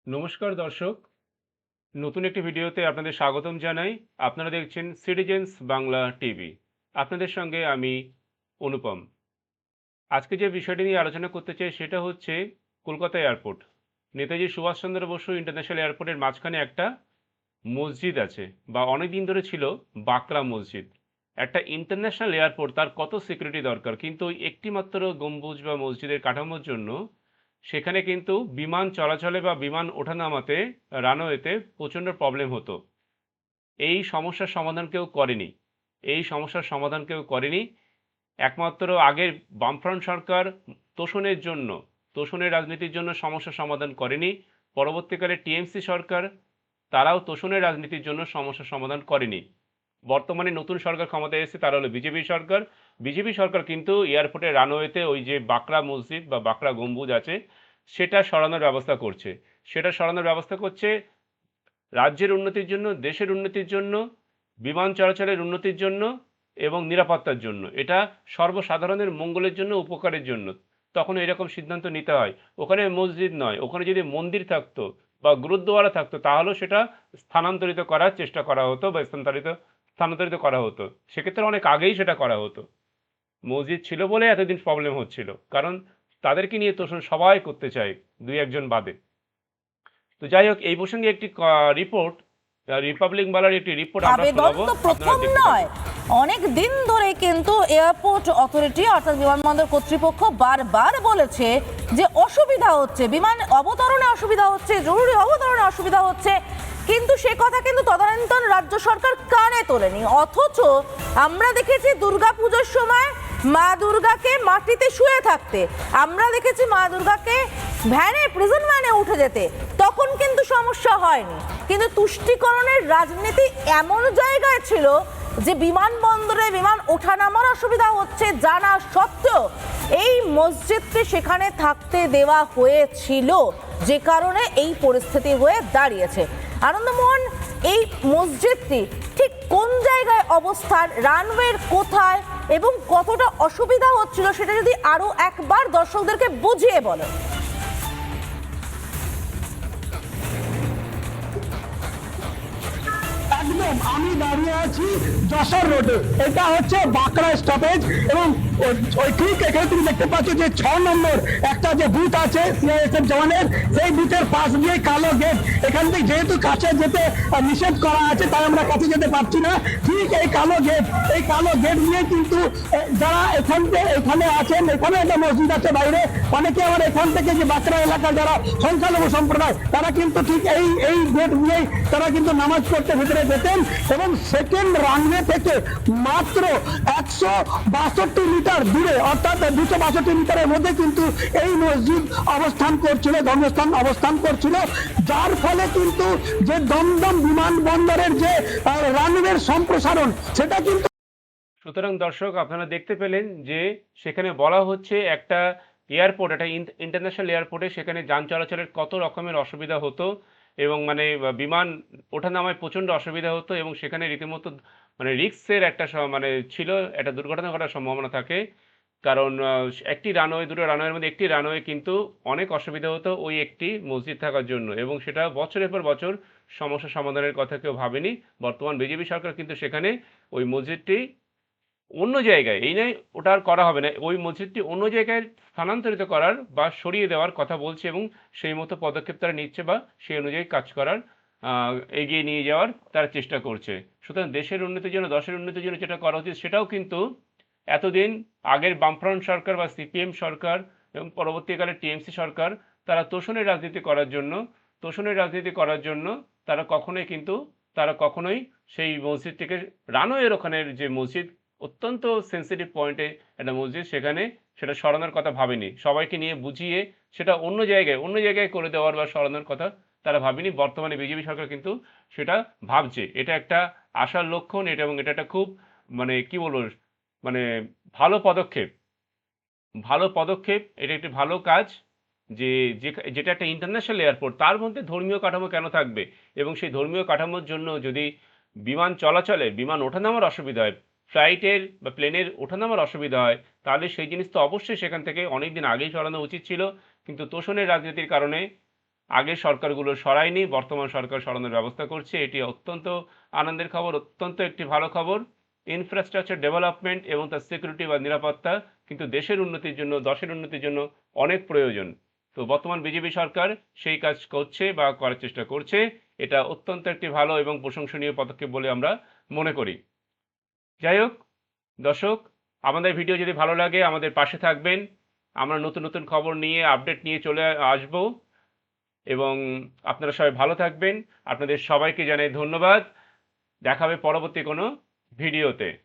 নমস্কার দর্শক, নতুন একটি ভিডিওতে আপনাদের স্বাগতম জানাই। আপনারা দেখছেন সিটিজেন্স বাংলা টিভি। আপনাদের সঙ্গে আমি অনুপম। আজকে যে বিষয়টি নিয়ে আলোচনা করতে চাই সেটা হচ্ছে কলকাতা এয়ারপোর্ট। নেতাজি সুভাষচন্দ্র বসু ইন্টারন্যাশনাল এয়ারপোর্টের মাঝখানে একটা মসজিদ আছে, বা অনেক দিন ধরে ছিল বাকরা মসজিদ। একটা ইন্টারন্যাশনাল এয়ারপোর্ট, তার কত সিকিউরিটি দরকার, কিন্তু ওই একটি মাত্র গম্বুজ বা মসজিদের কাঠামোর জন্য সেখানে কিন্তু বিমান চলাচলে বা বিমান ওঠানামাতে রানওয়েতে প্রচণ্ড প্রবলেম হতো। এই সমস্যার সমাধান কেউ করেনি। এই সমস্যার সমাধান কেউ করেনি একমাত্র আগের বামফ্রন্ট সরকার তোষণের রাজনীতির জন্য সমস্যার সমাধান করেনি। পরবর্তীকালে টিএমসি সরকার, তারাও তোষণের রাজনীতির জন্য সমস্যার সমাধান করেনি। বর্তমানে নতুন সরকার ক্ষমতায় এসেছে, তারা হলো বিজেপি সরকার। বিজেপি সরকার কিন্তু এয়ারপোর্টের রানওয়েতে ওই যে বাকরা মসজিদ বা বাকরা গম্বুজ আছে সেটা সরানোর ব্যবস্থা করছে। রাজ্যের উন্নতির জন্য, দেশের উন্নতির জন্য, বিমান চলাচলের উন্নতির জন্য এবং নিরাপত্তার জন্য। এটা সর্বসাধারণের মঙ্গলের জন্য, উপকারের জন্য। তখন এরকম সিদ্ধান্ত নিতে হয়। ওখানে মসজিদ নয়, ওখানে যদি মন্দির থাকতো বা গুরুদ্বারা থাকতো তাহলেও সেটা স্থানান্তরিত করার চেষ্টা করা হতো বা স্থানান্তরিত করা হতো। সেক্ষেত্রে অনেক আগেই সেটা করা হতো। মসজিদ ছিল বলে এতদিন প্রবলেম হচ্ছিল, কারণ তাদেরকে নিয়ে তোষণ সবাই করতে চায়, দুই একজন বাদে। তো যাই হোক, এই প্রসঙ্গে একটি রিপোর্ট, রিপাবলিক বাংলার একটি রিপোর্ট আমরা আবেদন শোনাবো, তো আপনারা প্রথম দেখতে নয়, থাকুন। অনেক দিন ধরে কিন্তু এয়ারপোর্ট অথরিটি অর্থাৎ বিমানবন্দর কর্তৃপক্ষ বারবার বলেছে যে অসুবিধা হচ্ছে, বিমান অবতরণে অসুবিধা হচ্ছে, জরুরি অবতরণে অসুবিধা হচ্ছে, কিন্তু সে কথা কিন্তু তদানীন্তন রাজ্য সরকার কানে তোলেনি। অথচ আমরা দেখেছি দুর্গাপুজোর সময় মা দুর্গাকে মাটিতে শুয়ে থাকতে, আমরা দেখেছি মা দুর্গাকে প্রিজন ভ্যানে উঠে যেতে, তখন কিন্তু সমস্যা হয়নি। কিন্তু তুষ্টিকরণের রাজনীতি এমন জায়গায় ছিল যে বিমানবন্দরে বিমান ওঠানামার অসুবিধা হচ্ছে জানা সত্ত্বেও এই মসজিদকে সেখানে থাকতে দেওয়া হয়েছিল, যে কারণে এই পরিস্থিতি হয়ে দাঁড়িয়েছে। আনন্দমোহন, এই মসজিদটি ঠিক কোন জায়গায় অবস্থান, রানওয়ের কোথায় এবং কতটা অসুবিধা হচ্ছিল সেটা যদি আরো একবার দর্শকদেরকে বুঝিয়ে বলো। একদম আমি দাঁড়িয়ে আছি যশোর রোডে, এটা হচ্ছে বাঁকড়া স্টপেজ এবং ওই ঠিক এখানে তুমি দেখতে পাচ্ছ যে 6 নম্বর একটা যে বুথ আছে সিআইএসএফ জওয়ানের, সেই বুথের পাশ দিয়ে কালো গেট। এখান থেকে যেহেতু কাছে যেতে নিষেধ করা আছে তাই আমরা কাছে যেতে পারছি না। ঠিক এই কালো গেট দিয়ে কিন্তু যারা এখানে আছেন, এখানে একটা মসজিদ আছে বাইরে, অনেকে আবার এখান থেকে যে বাঁকড়া এলাকার যারা সংখ্যালঘু সম্প্রদায় তারা কিন্তু ঠিক এই গেট দিয়েই তারা কিন্তু নামাজ পড়তে ভিতরে যেতেন। এবং সেকেন্ড রানওয়ে থেকে মাত্র 162 মিটার দূরে, অর্থাৎ 262 মিটারের মধ্যে কিন্তু এই মসজিদ অবস্থান করছিল, ধর্মস্থান অবস্থান করছিল, যার ফলে কিন্তু যে দমদম বিমানবন্দরের যে রানওয়ের সম্প্রসারণ সেটা কিন্তু। সুতরাং দর্শক, আপনারা দেখতে পেলেন যে সেখানে বলা হচ্ছে একটা এয়ারপোর্ট, একটা ইন্টারন্যাশনাল এয়ারপোর্টে সেখানে যান চলাচলের কত রকমের অসুবিধা হতো, এবং মানে বিমান ওঠানামায় প্রচণ্ড অসুবিধা হতো, এবং সেখানে রীতিমতো মানে রিস্কের একটা মানে ছিল, একটা দুর্ঘটনা ঘটার সম্ভাবনা থাকে। কারণ একটি রানওয়ে, দুটো রানওয়ের মধ্যে একটি রানওয়ে কিন্তু অনেক অসুবিধা হতো ওই একটি মসজিদ থাকার জন্য, এবং সেটা বছরের পর বছর সমস্যা সমাধানের কথা কেউ ভাবেনি। বর্তমান বিজেপি সরকার কিন্তু সেখানে ওই মসজিদটি অন্য জায়গায়, এই নয় ওটা আর করা হবে না, ওই মসজিদটি অন্য জায়গায় স্থানান্তরিত করার বা সরিয়ে দেওয়ার কথা বলছে, এবং সেই মতো পদক্ষেপ তারা নিচ্ছে বা সেই অনুযায়ী কাজ করার, এগিয়ে নিয়ে যাওয়ার তারা চেষ্টা করছে। সুতরাং দেশের উন্নতির জন্য, দশের উন্নতির জন্য যেটা করা উচিত সেটাও কিন্তু এতদিন আগের বামফ্রন্ট সরকার বা সিপিএম সরকার এবং পরবর্তীকালে টিএমসি সরকার, তারা তোষণের রাজনীতি করার জন্য তারা কখনোই সেই মসজিদটিকে, রানওয়ের ওখানের যে মসজিদ, অত্যন্ত সেন্সিটিভ পয়েন্টে একটা মসজিদ, সেটা সরানোর কথা ভাবেনি। সবাইকে নিয়ে বুঝিয়ে সেটা অন্য জায়গায় করে দেওয়ার বা সরানোর কথা তারা ভাবেনি। বর্তমানে বিজেপি সরকার কিন্তু সেটা ভাবছে। এটা একটা আশার লক্ষণ, এবং এটা একটা খুব, মানে কি বলবো, মানে ভালো পদক্ষেপ। এটা একটি ভালো কাজ, যে যেটা একটা ইন্টারন্যাশনাল এয়ারপোর্ট, তার মধ্যে ধর্মীয় কাঠামো কেন থাকবে, এবং সেই ধর্মীয় কাঠামোর জন্য যদি বিমান ওঠানামার অসুবিধা হয়, ফ্লাইটের বা প্লেনের ওঠানামার অসুবিধা হয়, তাহলে সেই জিনিস তো অবশ্যই সেখান থেকে অনেক দিন আগেই সরানো উচিত ছিল। কিন্তু তোষণের রাজনীতির কারণে আগের সরকারগুলো সরায়নি, বর্তমান সরকার সরানোর ব্যবস্থা করছে। এটি অত্যন্ত আনন্দের খবর, অত্যন্ত একটি ভালো খবর। ইনফ্রাস্ট্রাকচার ডেভেলপমেন্ট এবং তার সিকিউরিটি বা নিরাপত্তা কিন্তু দেশের উন্নতির জন্য, দশের উন্নতির জন্য অনেক প্রয়োজন। তো বর্তমান বিজেপি সরকার সেই কাজ করছে বা করার চেষ্টা করছে। এটা অত্যন্ত একটি ভালো এবং প্রশংসনীয় পদক্ষেপ বলে আমরা মনে করি। যাই হোক দর্শক, আমাদের ভিডিও যদি ভালো লাগে আমাদের পাশে থাকবেন। আমরা নতুন নতুন খবর নিয়ে, আপডেট নিয়ে চলে আসব এবং আপনারা সবাই ভালো থাকবেন। আপনাদের সবাইকে জানাই ধন্যবাদ। দেখা হবে পরবর্তী কোনো ভিডিওতে।